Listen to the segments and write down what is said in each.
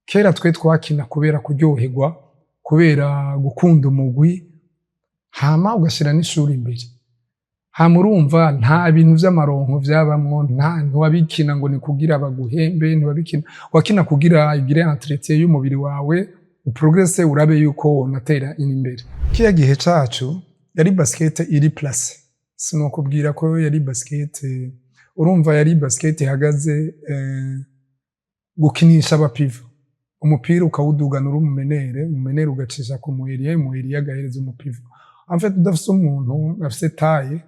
Kera twe twakina kubera kuryoherwa, kubera gukunda umugwi, hama ugashira n'ishuri imbere. Hama urumva nta bintu vy'amaronko vyabamwo, ntiwabikina ngo ni kugira baguhembe, ntiwabikina, wakina kugira ugire entretien y'umubiri wawe, uprogresse urabe yuko wonatera imbere. Kiya gihe cacu yari basket iri place. Sinokubwira ko yari basket, urumva yari basket ihagaze gukinisha abapivo. Umupira ukawudugana uri umumenere ugacisha ku muheri agahereza umupivo. En fait udafise umuntu afise taille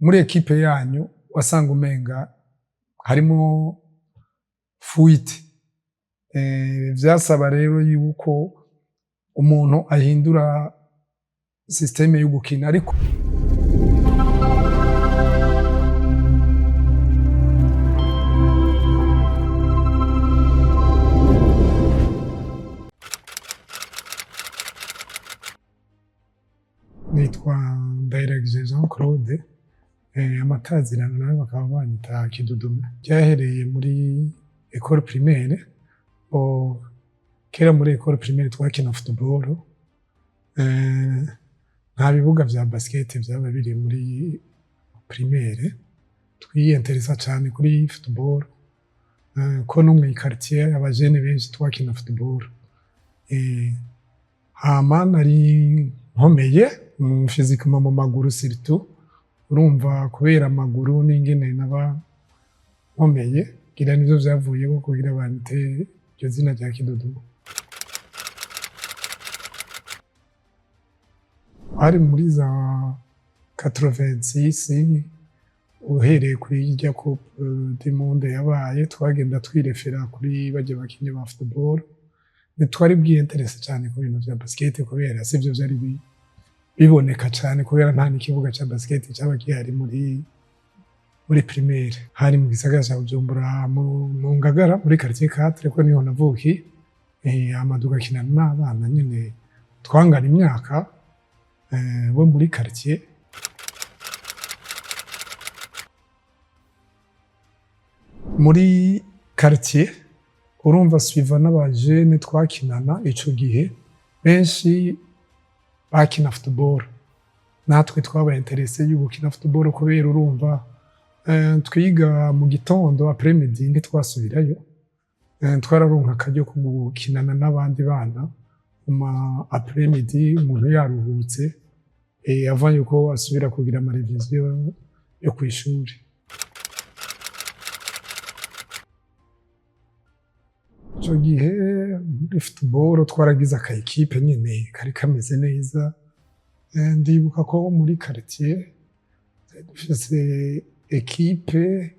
muri equipe yanyu wasanga umenga harimo fuite. Vyasaba rero yuko umuntu ahindura systeme yo gukina, ariko nitwa Ndayiragije Jean Claude, amatazirano nawe bakaba banyita Kidudume. Ryahereye muri école primaire, kera muri école primaire twakina football, nta bibuga vya basket vyaba biri muri primaire. Twiyenteresa cane kuri football, ko no mu quartier abajene benshi twakina football. Hama nari nkomeye physiquement mu maguru surtout, urumva kubera amaguru n'ingene naba nkomeye, gira nivyo vyavuyeho kugira bante iryo zina rya Kidudume. Ari muri za 86 uhereye kuri irya coupe du monde yabaye, twagenda twirefera kuri barya bakinyi ba football. Ntitwari bwiyinterese cyane ku bintu vya basket kubera sivyo vyari biboneka cyane, kubera nta n'ikibuga ca basket cyaba gihari muri primaire. Hari mu gisagara ca Bujumbura mu Ngagara muri quartier 4, ko niho navuki. Amaduka kinana n'abana nyene twangana imyaka bo muri quartier. Muri quartier urumva suiva n'abajene twakinana ico gihe benshi bakina football, natwe twaba interesse yo gukina football kubera urumva twiga mu gitondo après midi ntitwasubirayo, twararonka akaryo ko gukinana n'abandi bana ma après midi umuntu yaruhutse avant yuko asubira kugira ama revision yo kwishuri. Ico gihe muri football twaragize aka equipe nyene kari kameze neza. Ndibuka ko muri quartier dufise equipe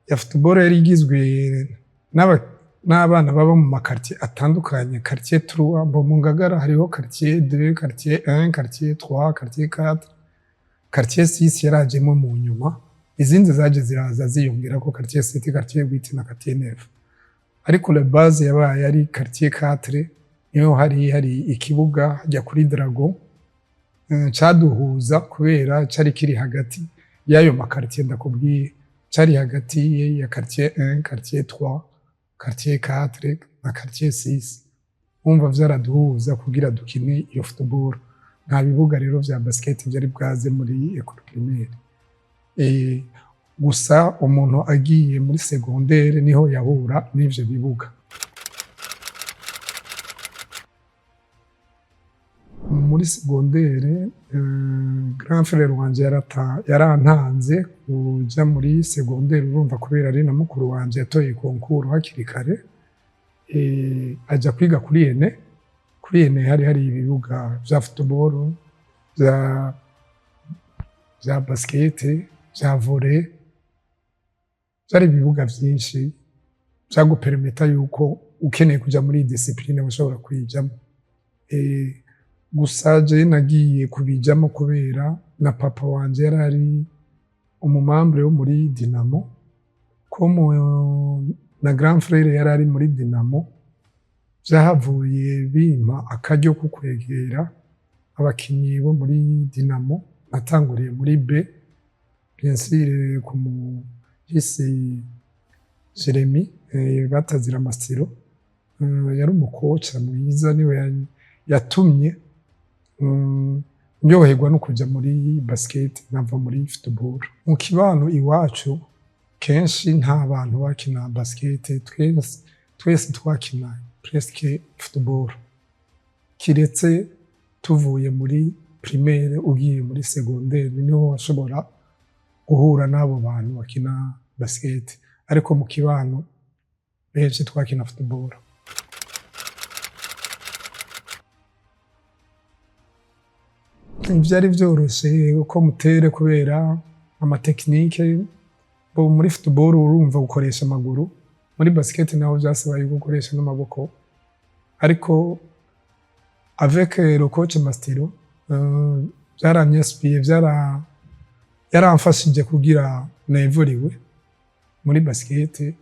ya football yari igizwe n'abana baba mu makartier atandukanye. Quartier 3 mu Ngagara hariho quartier 2, quartier 1, quartier 3, quartier 4, quartier 6 yarajemo mu nyuma, izindi zaje ziraza ziyongera ko quartier 7, quartier 8 na quartier 9. Ariko la base yabaye ari quartier 4, niho hari ikibuga jya kuri Dragon caduhuza kubera cari kiri hagati y'ayo makartier ndakubwiye, cari hagati ya quartier 1, quartier 3, quartier 4 na quartier 6. Umva vyaraduhuza kugira dukine iyo football. Nta bibuga rero vya basket vyari bwaze muri école primaire. Gusa umuntu agiye muri secondaire niho yahura n'ivyo bibuga. Muri secondaire grand frère wanje yarantanze kuja muri secondaire, urumva kubera ari na mukuru wanje yatoye concours hakiri kare, aja kwiga kuri ENE. Kuri ENE hari ibibuga vya football, vya basket, vya volley, vyari ibibuga vyinshi vyagupermeta yuko ukeneye kuja muri discipline ushobora kwijamo. Gusa je nagiye kubijamo kubera na papa wanje yarari umumambre wo muri Dinamo, ko na grand frère yarari muri Dinamo. Vyahavuye bimpa akaryo ko kwegera abakinyi bo muri Dinamo. Natanguriye muri B, bien sûr ku Isi Jeremy batazira Masiro, yari umukoca mwiza, niwe yatumye ndyoherwa no kuja muri basket nkava muri football. Mu kibano iwacu kenshi nta bantu bakina basket, twese twakina presque football, kiretse tuvuye muri primaire ugiye muri secondaire niho washobora guhura n'abo bantu bakina basket, ariko mu kibano benshi twakina football. Ivyari vyoroshe uko mutere kubera amatekinike, bo muri football urumva gukoresha amaguru, muri basket naho vyasabaye gukoresha n'amaboko, ariko avec le coach Mastiro vyaranyinspiye, yaramfashije kugira nevuriwe muri basket,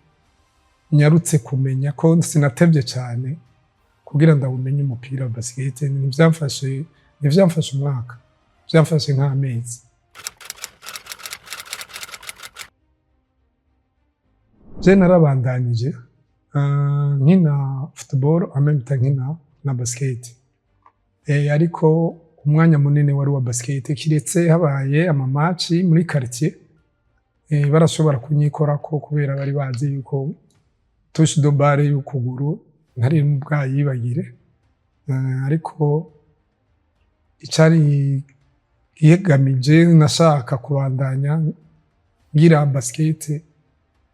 nyarutse kumenya ko sinatevye cyane kugira ndawumenye umupira wa basket. Ntivyamfashe umwaka, vyamfashe nk'amezi. Je narabandanyije nkina football en même temps nkina na basket, ariko umwanya munini wari wa basket, kiretse habaye amamatch muri quartier barashobora kunyikorako kubera bari bazi yuko touche de balle y'ukuguru ntari bwayibagire, ariko icari gihegamije nashaka kubandanya ngira basket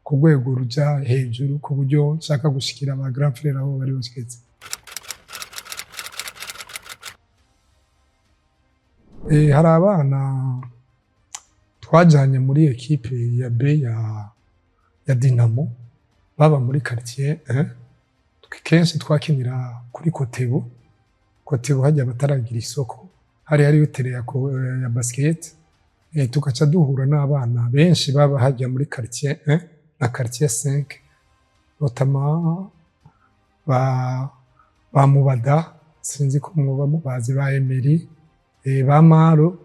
ku rwego ruja hejuru, ku buryo nshaka gushikira aba grand frère aho bari bashiketse. Hari abana twajanye muri equipe ya B ya Dinamo baba muri quartier, kenshi twakinira kuri Kotebu hajya bataragira isoko, hari hariyo tere ya basket, tugaca duhura n'abana benshi baba hajya muri quartier na quartier 5, notamment ba Mubada, sinzi ko mwoba mubazi, ba Emery, ba Maro,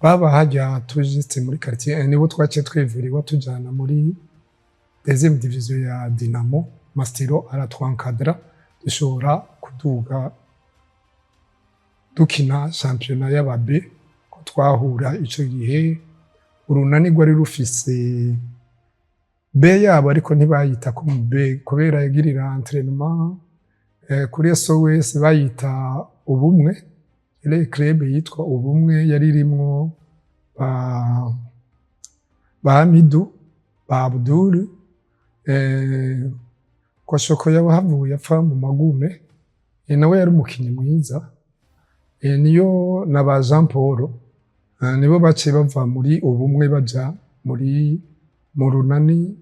baba hajya tujiste muri quartier, nibo twaciye twivuriwa tujana muri deuxième division ya Dinamo. Mastiro aratwankadra dushobora kuduga dukina championnat y'ababe, ko twahura ico gihe urunani rwari rufise B yabo, ariko ntibayita ko mu B kubera yagirira entraînement kuri SOS bayita Ubumwe. Ile club yitwa Ubumwe yari irimwo ba Hamidu, ba Abdul, kwa Shoko yahavuye apfa mu magume, nawe yari umukinyi mwiza, niyo na ba Jean Paul, nibo baciye bava muri Ubumwe baja mu runani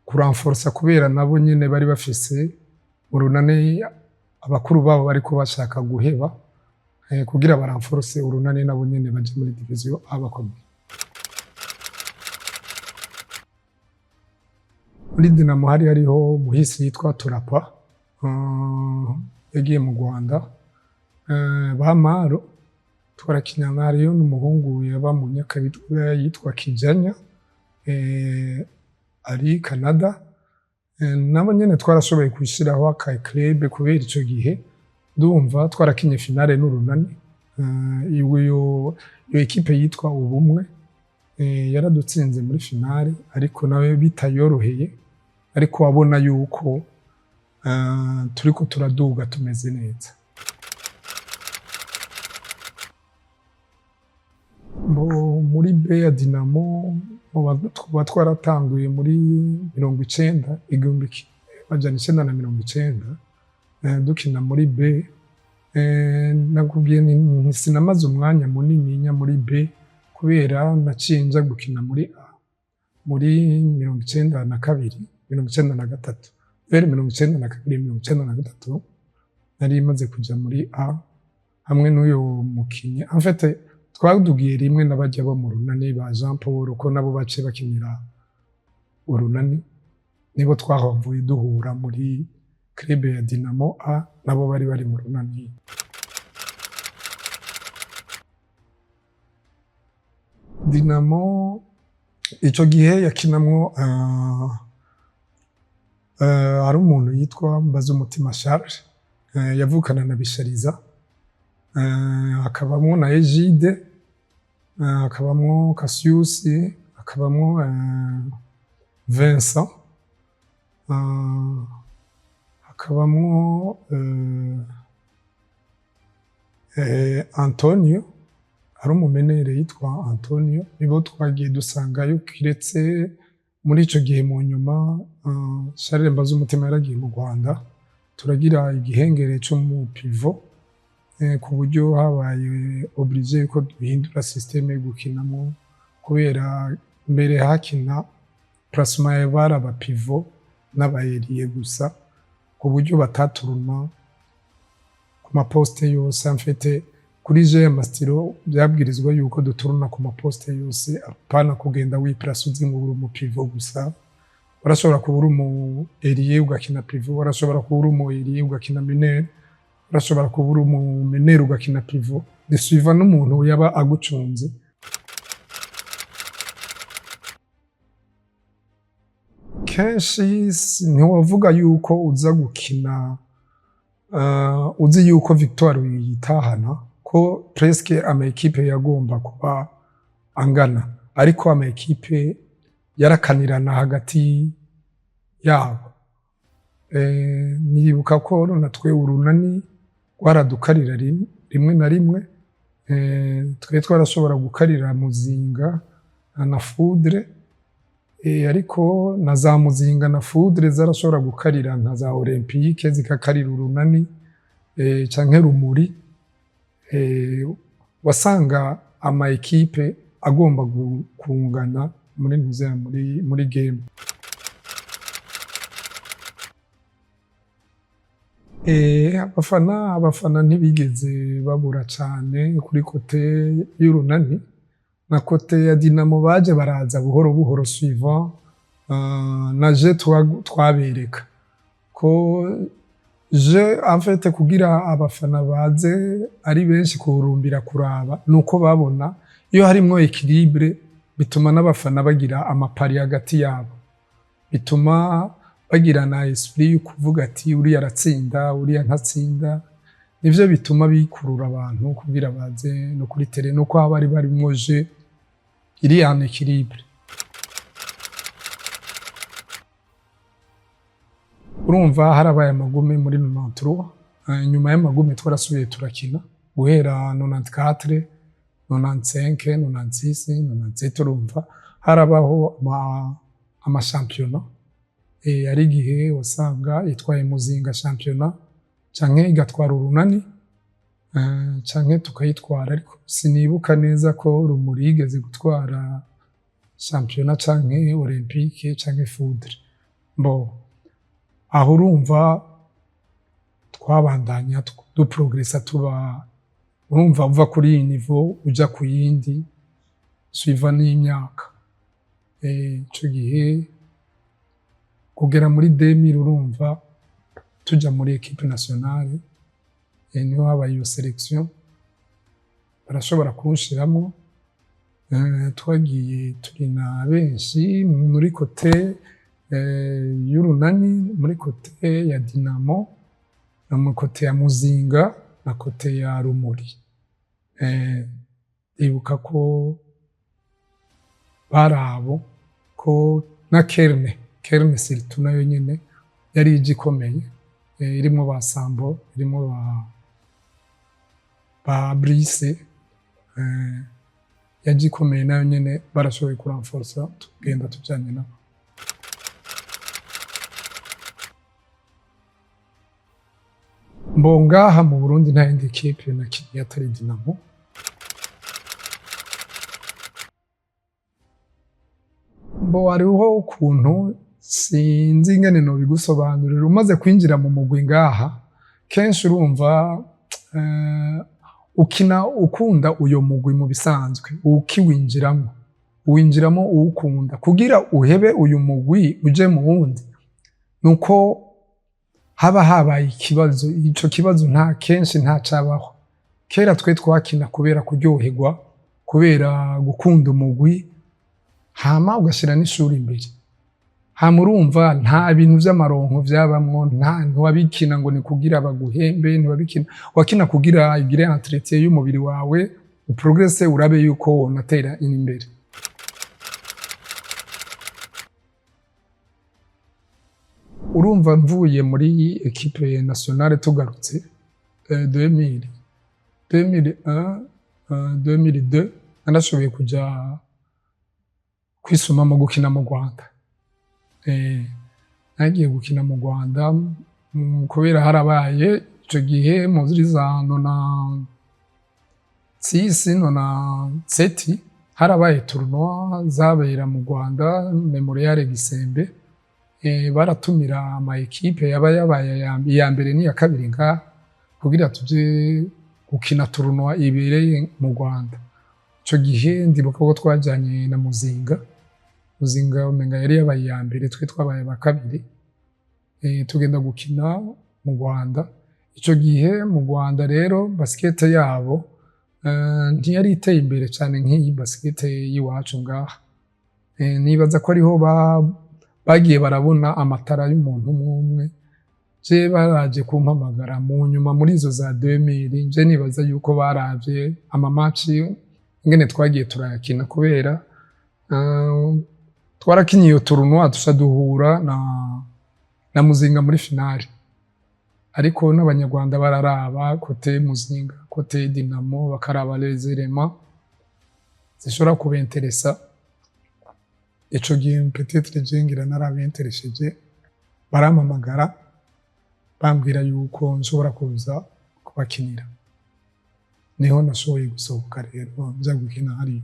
kuranforsa, kubera nabo nyene bari bafise mu runani abakuru babo bariko bashaka guheba, kugira baranforse urunani nabo nyene baje muri division abakomeye. Muri Dinamo hari hariho muhisi yitwa Turapa, yagiye mu Rwanda, ba Maro twarakinyana, hariyo n'umuhungu yaba mu Nyakabitwa yitwa Kijanya, ari Canada, nabo nyene twarashoboye kwishiraho aka club kubera ico gihe ndumva twarakinye finale n'urunani. Iyo equipe yitwa Ubumwe yaradutsinze muri finale, ariko nawe bitayoroheye, ariko wabona yuko turiko turaduga tumeze neza. Muri B ya Dinamo twaratanguye muri 1990 dukina muri B. Nakubwiye sinamaze umwanya munini muri B kubera naciye nja gukina muri A muri 1992 1993, vers 1992 nari maze kuja muri A hamwe n'uyo mukinyi. En fait twadugiye rimwe n'abajya bo mu runani ba Jean Paul, ko nabo bace bakinira urunani, nibo twahavuye duhura muri club ya Dinamo A, nabo bari mu runani. Dinamo ico gihe yakinamwo hari umuntu yitwa Mbazumutima Charles yavukana na Bishariza, hakabamwo na Egide, hakabamwo Cassius, hakabamwo Vincent, hakabamwo Antonio, hari umumenere yitwa Antonio, nibo twagiye dusangayo kiretse muri ico gihe mu nyuma Charles Mbazumutima yaragiye mu Rwanda, turagira igihengere cyo mu pivot ku buryo habaye obligé ko duhindura systeme yo gukinamo, kubera mbere hakina placement y'abara ba pivot n'abayeriye gusa, ku buryo bataturuma ku maposte yose. Amfite kuri je mastiro byabwirizwa yuko duturuna ku maposte yose, apana kugenda wiplace uzi ngo uri mu pivot gusa. Urashobora kuba uri mu eriye ugakina pivot, urashobora kuba uri mu eriye ugakina menere, urashobora kuba uri mu menere ugakina pivot, bisuiva n'umuntu yaba agucunze. Kenshi ntiwavuga yuko uza gukina uzi yuko victoire uyitahana, ko presque ama equipe yagomba kuba angana, ariko ama equipe yarakanirana hagati yabo. Nibuka ko natwe urunani rwaradukarira rimwe na rimwe, twe twarashobora gukarira Muzinga na Foudre, ariko na za Muzinga na Foudre zarashobora gukarira nka za Olympique zikakarira urunani canke Rumuri. Wasanga ama equipe agomba kungana muri game. Abafana ntibigeze babura cyane kuri kote y'urunani, na kote ya Dinamo baje baraza buhoro buhoro suivant naje twabereka ko je en fait kugira abafana baze ari benshi kurumbira kuraba, nuko babona iyo harimwo equilibre bituma n'abafana bagira amapari hagati yabo, bituma bagira na esprit yo kuvuga ati uriya aratsinda uriya ntatsinda. Nivyo bituma bikurura abantu kugira baze no kuri tele, nuko abari barimwo je iri en équilibre. Urumva harabaye amagume muri 93, nyuma y'amagume twarasubiye turakina guhera 94, 95, 96, 97. Urumva harabaho ama championnat, ari igihe wasanga itwaye Muzinga championnat canke igatwara urunani, canke tukayitwara, ariko sinibuka neza ko Rumuri igeze gutwara championnat canke Olympique canke Foudre. Aho urumva twabandanya duprogressa, tuba urumva uva kuri iyi niveau uja ku yindi suiva n'imyaka. Ico gihe kugera muri 2000 urumva tuja muri equipe nationale, niho habaye iyo selection barashobora kunshiramo. Twagiye turi na benshi muri kote y'urunani, muri kote ya Dinamo, na muri kote ya Muzinga, na kote ya Rumuri. Ibuka ko barabo ko na Kerne surtout nayo nyene yari igikomeye, irimo ba Sambo, irimo ba Brice, yagikomeye nayo nyene barashoboye kuranforsa tugenda tujanye nabo. Ngaha mu Burundi nta yindi equipe nakinye atari Dinamo. Hariho ukuntu sinzi ingene nobigusobanurira, umaze kwinjira mu mugwi ngaha kenshi urumva ukina ukunda uyo mugwi mu bisanzwe, uwinjiramo uwukunda. Kugira uhebe uyu mugwi uje mu wundi, nuko haba habaye ikibazo. Ico kibazo nta kenshi nta cabaho. Kera twe twakina kubera kuryoherwa, kubera gukunda umugwi, hama ugashira n'ishuri imbere. hama urumva nta bintu vy'amaronko vyabamwo, nta ntiwabikina ngo ni kugira baguhembe, ntiwabikina wakina kugira igire entretien y'umubiri wawe uprogresse urabe yuko wonatera imbere. Urumva mvuye muri equipe nationale tugarutse 2000 2001 2002 narashoboye kuja kwisuma mu gukina mu Rwanda. Nagiye gukina mu Rwanda kubera harabaye ico gihe muri za 96 97 harabaye tournoi zabera mu Rwanda Memorial Gisembe. Baratumira ama equipe yabaye ya mbere ni ya kabiri nga kugira tuje gukina tournoi ibereye mu Rwanda. Ico gihe ndibuka ko twajanye na Muzinga umenga yari yabaye ya mbere, twe twabaye ba kabiri. Tugenda gukina mu Rwanda. Ico gihe mu Rwanda rero basket yabo ntiyari iteye imbere cyane nk'iyi basket yiwacu ngaha. Nibaza ko ariho bagiye barabona amatara y'umuntu umwe. Je baraje kumpamagara mu nyuma muri izo za 2000, je nibaza yuko baravye ama match ingene twagiye turakina kubera twarakinye iyo tournoi tusa duhura na Muzinga muri finale, ariko n'abanyarwanda bararaba kote Muzinga kote Dinamo bakaraba les éléments zishobora kubenteresa. Ico gihe peut-être jengira narabenteresheje, barampamagara bambwira yuko nshobora kuza kubakinira. Niho nashoboye gusohoka rero nza gukina hariya.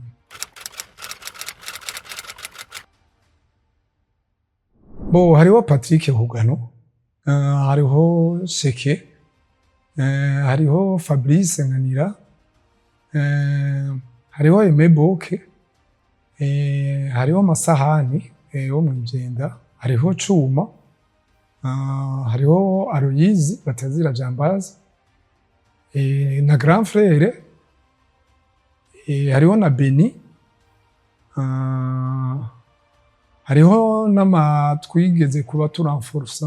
Hariho Patrick Hugano, hariho Seke, hariho Fabrice Nkanira, hariho Aime Boke, hariho Masahani wo mw'Ijenda, hariho Cuma, hariho Aloyizi Batazira Jambazi, na Grand Frère, hariho na Beni, hariho twigeze kuba turanforsa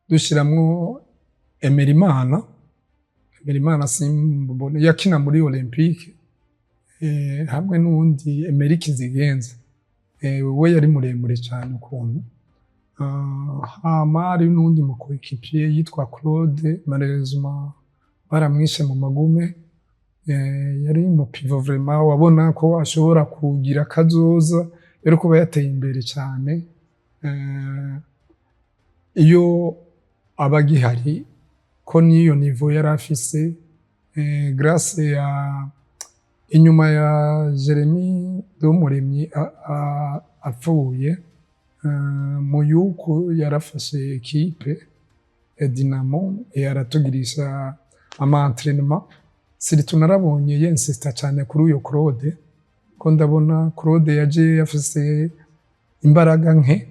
dushiramwo Emerimana simbone yakina muri Olympique, hamwe n'undi Emery Kizigenza, we yari muremure cyane ukuntu. Hama hari n'undi mu coéquipier yitwa Claude, malheureusement baramwishe mu magume. Yari mu pivot vraiment wabona ko ashobora kugira kazoza, rero kuba yateye imbere cyane. Iyo abagihari ko niyo niveau yari afise, grâce ya inyuma ya Jeremy Domuremyi apfuye, Muyuku yarafashe equipe Dinamo yaratugirisha ama entraînement. Siritu narabonye yensista cyane kuri uyo Claude, ko ndabona Claude yaje yafise imbaraga nke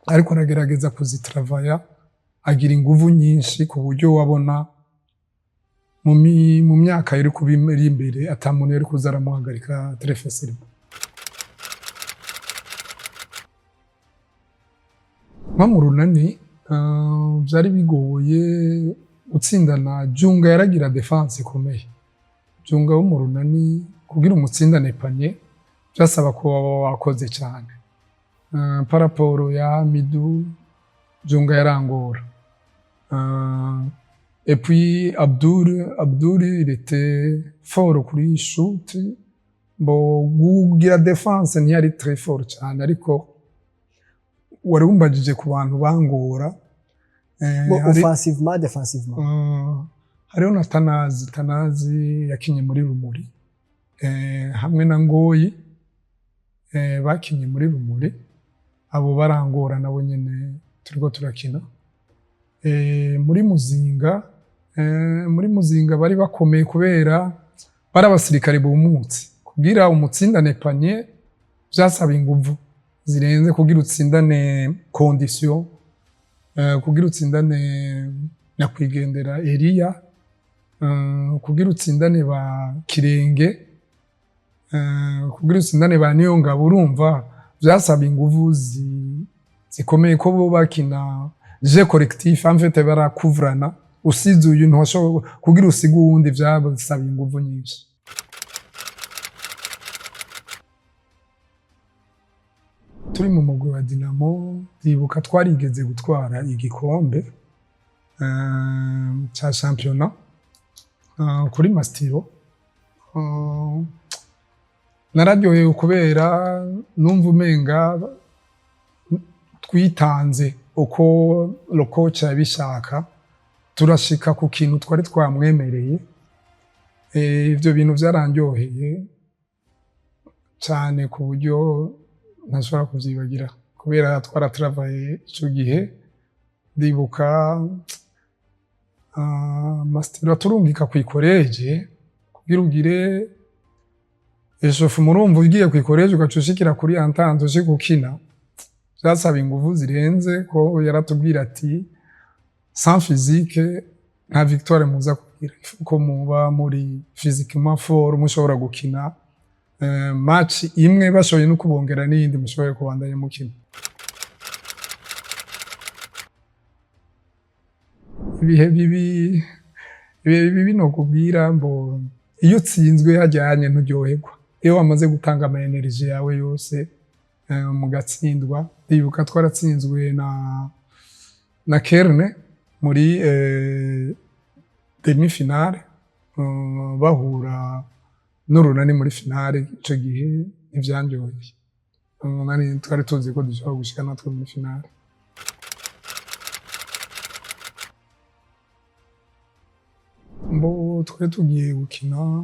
ariko aragerageza kuzitravaya, agira inguvu nyinshi ku buryo wabona mu myaka iri kubimera imbere atamuntu yari kuzara muhagarika très facilement. Mu runani byari bigoye gutsindana. Junga yaragira defense ikomeye. Junga wo mu runani kugira umutsindane panye byasaba ko wakoze cyane. Par rapport ya Midu, Junga yarangora. Et puis Abdul il était fort kuri shoot. Gugira defense ntiyari très fort cyane, ariko wari umbajije ku bantu bangora. Offensivement, défensivement. Hariho na Tanazi yakinye muri Rumuri, hamwe na Ngoyi bakinye muri Rumuri. Abo barangora nabo nyene turiko turakina. Muri Muzinga bari bakomeye kubera bari abasirikare bumutse. Kugira umutsindane panye byasaba inguvu zirenze, kugira utsindane condition, kugira utsindane nyakwigendera Elia, kugira utsindane ba Kirenge, kugira utsindane ba Niyongabo. Urumva byasaba inguvu zikomeye ko bo bakina je collectif en fait barakuvrana usize uyu ntwashobora kugira usiga uwundi vyabasaba inguvu nyinshi. Turi mu mugwi wa Dinamo ndibuka twarigeze gutwara igikombe ca championnat kuri Mastiro. Nararyohewe kubera numva umenga twitanze uko le coach yabishaka turashika ku kintu twari twamwemereye. Ivyo bintu vyarandyoheye cane ku buryo ntashobora kuvyibagira kubera twaratravaye ico gihe. Ndibuka Mastiro turungika kw'ikoreje kugira ugire eshofu murumva ugiye kw'ikoreje ugacushikira kuri entente uje gukina vyasaba inguvu zirenze ko yaratubwira ati sans physique nta victoire muza kugira ko muba muri physiquement fort mushobora gukina match imwe bashoboye no kubongera n'iyindi mushoboye kubandanya mukina. Ibihe bibi no kubwira mbo iyo utsinzwe hajyanye nturyoherwa, iyo wamaze gutanga ama energy yawe yose mugatsindwa. Ndibuka twaratsinzwe na Kerne muri demi finale bahura n'Urunani muri finale. Ico gihe ntivyanryoheye, nari twari tuzi ko dushobora gushika natwe muri finale. Mbo twari tugiye gukina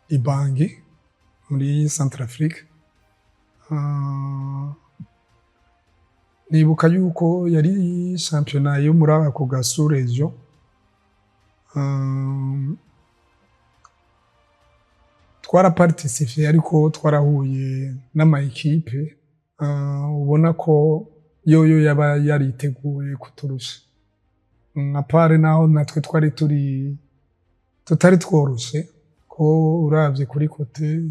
Ibangi muri Centrafrique. Nibuka yuko yari championnat yo muri ako gasu region. Twara participe ariko twarahuye n'ama equipe ubona ko yoyo yaba yariteguye kuturusha. Apare naho natwe twari tutari tworoshe ko uravye kuri kote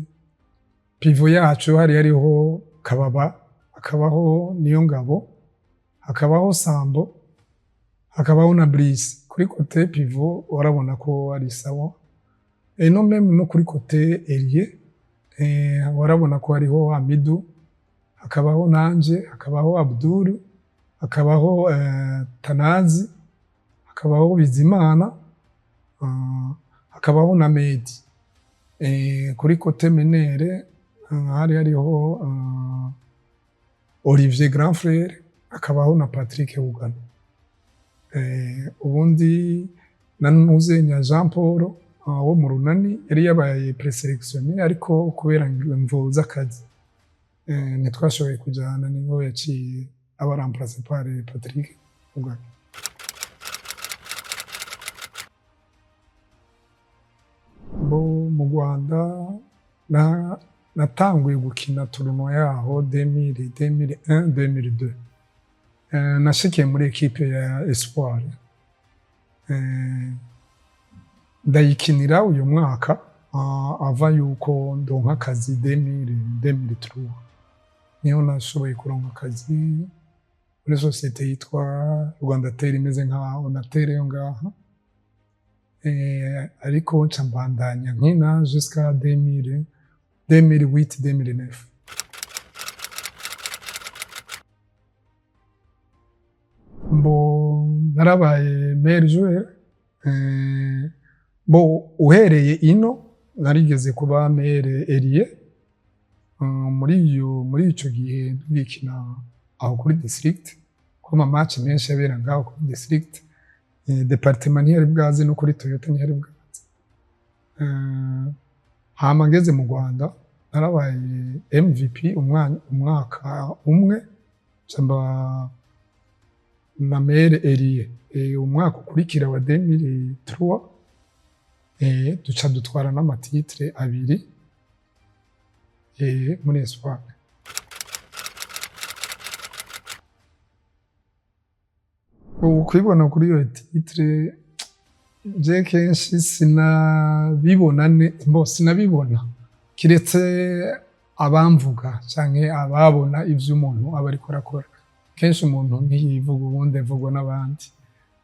pivot yacu hari hariho Kababa, hakabaho Niyongabo, hakabaho Sambo, hakabaho na Brice. Kuri kote pivot warabona ko ari sawa. No même no kuri kote ailier warabona ko hariho Hamidou, hakabaho nanje, hakabaho Abdul, hakabaho Tanazi, hakabaho Bizimana, hakabaho na Medi. Kuri kote menere hari hariho Olivier Grand Frère, hakabaho na Patrick Hugano. Ubundi nanuzenya Jean Paul wo mu Runani yari yabaye preselectionné ariko kubera imvo z'akazi ntitwashoboye kujana, niho yaciye aba remplacé par Patrick Hugano. Mu Rwanda natanguye gukina tournoi yaho 2001-2002. Nashikiye muri equipe ya Espoir. Ndayikinira uyu mwaka ava yuko ndonka akazi 2003. Niho nashoboye kuronka akazi muri societe yitwa Rwandatel imeze nka Onatel yo ngaha. Ariko nca mbandanya nkina jusqu'à 2008-2009. Mbo narabaye meilleur joueur. Mbo uhereye ino narigeze kuba meilleur ailier muri ico gihe bikina aho kuri district, ko ma match menshi yabera ngaho kuri district. Departement ntiyari bwaze no kuri Toyota ntiyari bwaze. Hama ngeze mu Rwanda narabaye MVP umwaka umwe, camba na meilleur ailier. Umwaka ukurikira wa 2003 duca dutwara n'amatitre abiri muri Espoir. Ukwibona kuri iyo titre je kenshi sinabibona kiretse abamvuga canke ababona ivyo umuntu aba ariko arakora. kenshi umuntu ntiyivuga ubundi avugwa n'abandi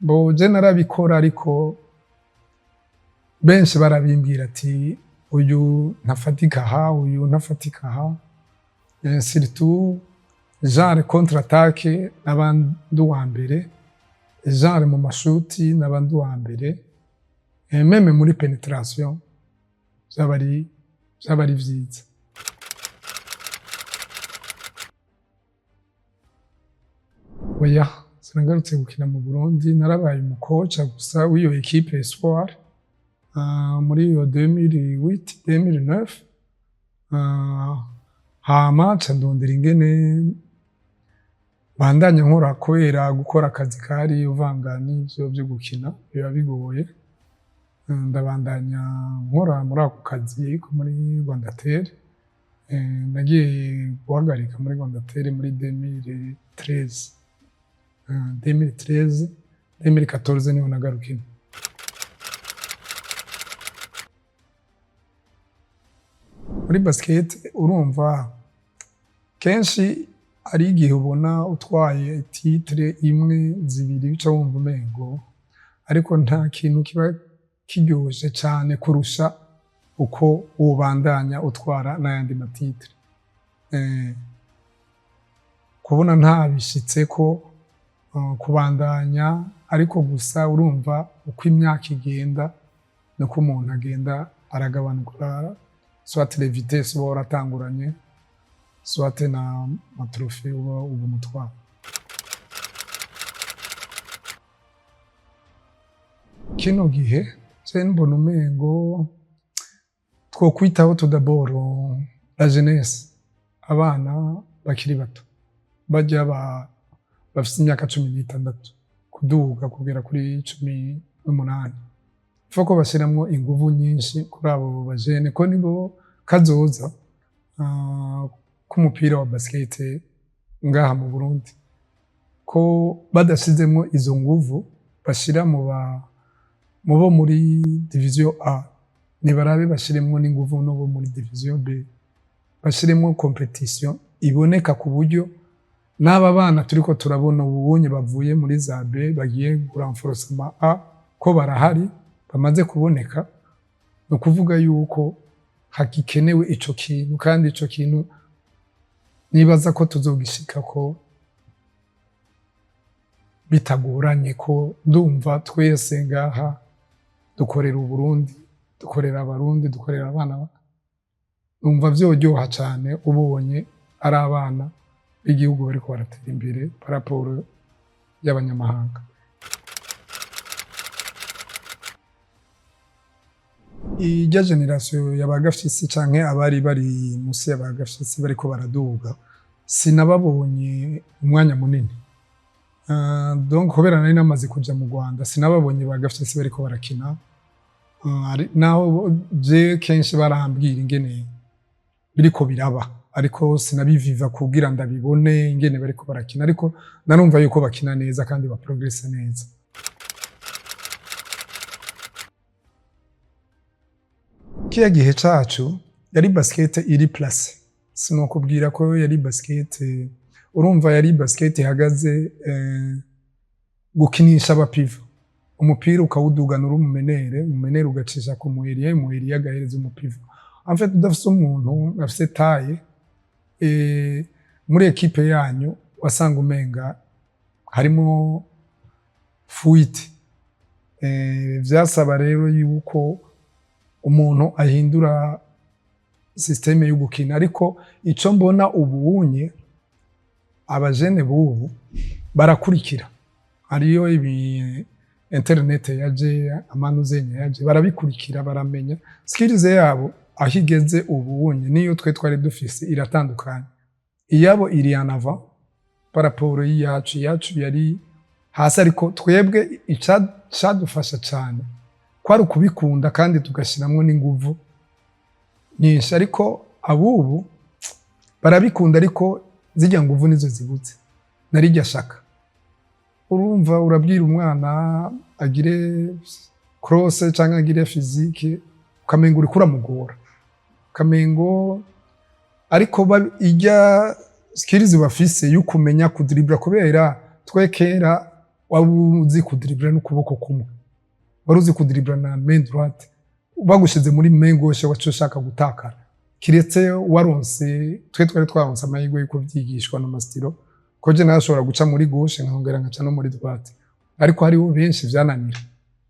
bo je narabikora ariko benshi barabimbwira ati uyu ntafatika aha uyu ntafatika aha surtout genre contre attaque n'abandi uwa mbere genre mu mashuti n'abandi uwa mbere meme muri penetration byaba ari vyiza. Oya sinagarutse gukina mu Burundi narabaye umukoca gusa w'iyo equipe Espoir muri iyo 2008 2009 hama ca ndondera ingene bandanya nkora kubera gukora akazi kari uvanga n'ivyo byo gukina biba bigoye ndabandanya nkora muri ako kazi ko muri Rwandatel nagiye guhagarika muri Rwandatel muri 2014 niho nagarukiye. Muri basket urumva kenshi ari igihe ubona utwaye titre imwe zibiri bica wumva umengo ariko nta kintu kiba kiryoshe cyane kurusha uko ubandanya utwara n'ayandi matitre kubona nta bishitse ko kubandanya ariko gusa urumva uko imyaka igenda nuko umuntu agenda aragabanuka soit les vitesses uba waratanguranye soit na matrofe uba umutwara. Kino gihe je mbona umengo twokwitaho tout d'abord la jeunesse abana bakiri bato bajya bafite imyaka 16 kuduga kugera kuri 18 foko bashiramwo inguvu nyinshi kuri abo bajene ko nibo kazoza k'umupira wa basket ngaha mu Burundi ko badashizemwo izo nguvu bashira mu bo muri division A nibarabe bashiremwo n'inguvu no bo muri division B bashiremwo competition iboneka ku buryo n'aba bana turiko turabona ubunye bavuye muri za B bagiye renforcement A ko barahari bamaze kuboneka no kuvuga yuko hakikenewe ico kintu kandi ico kintu nibaza ko tuzogishika ko bitagoranye ko ndumva twese ngaha dukorera Uburundi dukorera abarundi dukorera abana numva vyoryoha cane ubonye ari abana b'igihugu bariko baratera imbere paraporo y'abanyamahanga. Ijya generation y'abagafisi canke abari bari musi y'abagafisi bariko baraduga sinababonye umwanya munini donc kubera nari namaze kuja mu Rwanda sinababonye bagafisi bariko barakina naho je kenshi barambwira ingene biriko biraba ariko sinabiviva kugira ndabibone ingene bariko barakina ariko narumva yuko bakina neza kandi ba progressa neza. Kiya gihe cacu yari basket iri place sinokubwira ko yari basket urumva yari basket ihagaze gukinisha abapivo umupira ukawudugana uri umumenere ugacisha ku muheriye agahereza umupivo en fait udafise umuntu afise taille muri equipe yanyu wasanga umenga harimo fuite vyasaba rero yuko umuntu ahindura systeme yo gukina ariko ico mbona ubunye abajene bubu barakurikira ariyo ibi internet yaje amanuzenya yaje barabikurikira baramenya skills yabo ahigeze ubunye niyo twe twari dufise iratandukanye iyabo iri en avant par rapport yacu yari hasi ariko twebwe icadufasha cyane kwari kubikunda kandi tugashiramwo n'inguvu nyinshi ariko abubu barabikunda ariko zijya nguvu nizo zibutse narijya shaka urumva urabwira umwana agire cross cyangwa agire physique ukamengo uri kuramugora kamengo ariko ijya skills bafise yo kumenya kudribla kubera twekera wabuzi kudribla n'ukuboko kumwe waruzi kudribla na main droite bagushize muri main gauche wacu ushaka gutakara kiretse waronse twari twaronse amahirwe yo kuvyigishwa no mastiro koje nashobora guca muri gauche nkongera ngaca no muri droite ariko hariho benshi vyananira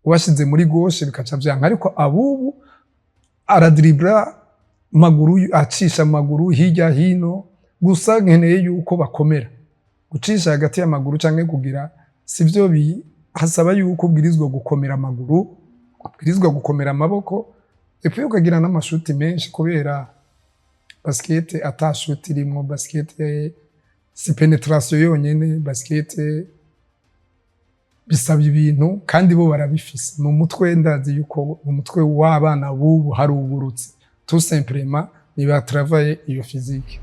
ubashize muri gauche bikaca vyanka ariko abubu aradribla maguru acisha amaguru hirya hino gusa nkeneye yuko bakomera gucisha hagati y'amaguru canke kugira sivyo hasaba yuko ubwirizwa gukomera amaguru ubwirizwa gukomera amaboko epfo ukagira n'amashuti menshi kubera basket atashuti irimo basket si penetration yonyene basket bisaba ibintu kandi bo barabifise mu mutwe ndazi yuko mu mutwe w'abana bubu hari uburutse tout simplement ni ba travailler iyo physique